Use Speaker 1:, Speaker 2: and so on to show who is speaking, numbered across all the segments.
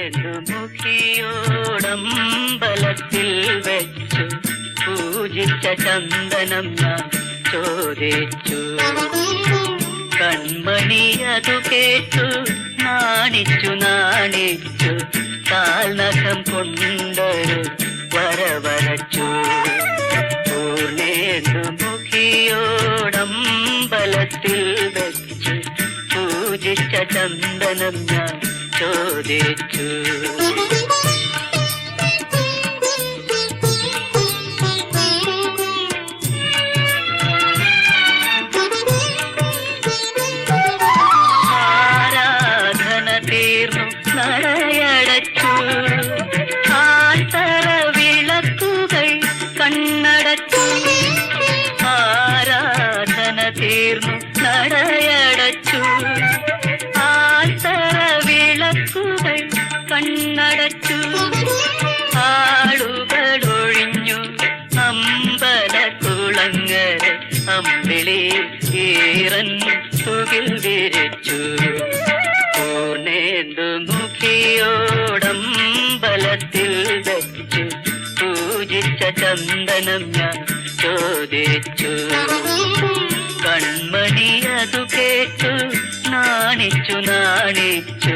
Speaker 1: പൂർണേന്ദുമുഖിയോടമ്പലത്തിൽ വെച്ചു പൂജിച്ച ചന്ദനം ഞാൻ ചോദിച്ചു. കൺമണി അതു കേട്ടു നാണിച്ചു നാണിച്ചു കാൽനഖം കൊണ്ടൊരു വരവരച്ചു. പൂർണേന്ദുമുഖിയോടമ്പലത്തിൽ വെച്ചു പൂജിച്ച ചന്ദനം ഞാൻ ചോദിച്ചു. ആരാധന തീർന്നു നടയടച്ചു ആൽത്തറ വിളക്കുകൾ കണ്ണടച്ചു. ആരാധന തീർന്നു നടയടച്ചു ആൽത്തറ വിളക്കുകൾ കണ്ണടച്ചു. ആളുകളൊഴിഞ്ഞു അമ്പലക്കുളങ്ങര അമ്പിളി ഈറൻ തുകിൽ വിരിച്ചു. പൂർണേന്ദുമുഖിയോടമ്പലത്തിൽ വെച്ചു പൂജിച്ച ചന്ദനം ഞാൻ ചോദിച്ചു. കൺമണി അതു കേട്ടു നാണിച്ചു നാണിച്ചു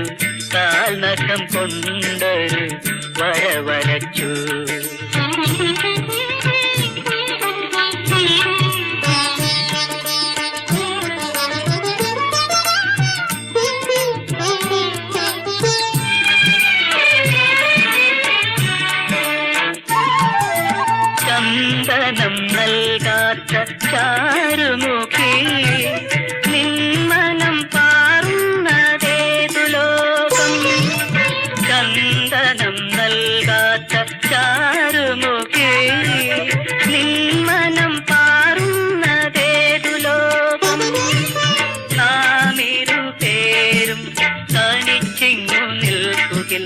Speaker 1: കാൽനഖം കൊണ്ടൊരു വരവരച്ചു. ചന്ദനം നൽകാത്ത ചാരുമുഖി നിന്മനം പാറുന്നതേതു ലോകം. ചന്ദനം നൽകാത്ത ചാരുമുഖി നിന്മനം പാറുന്നതേതു ലോകം. നാമിരു പേരും തനിച്ചിങ്ങു നിൽക്കുകിൽ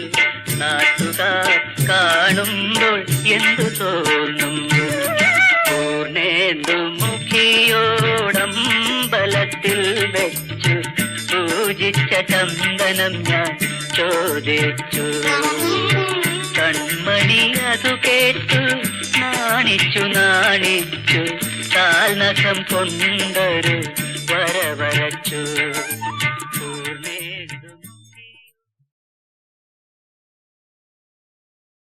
Speaker 1: നാട്ടുകാർ കാണുമ്പോൾ എന്തു തോന്നും. പൂർണേന്ദുമുഖിയോടമ്പലത്തിൽ വെച്ചു പൂജിച്ച ചന്ദനം ഞാൻ ചോദിച്ചു. കൺമണി അതു കേട്ടു നാണിച്ചു നാണിച്ചു കാൽനഖം കൊണ്ടൊരു വരവരച്ചു.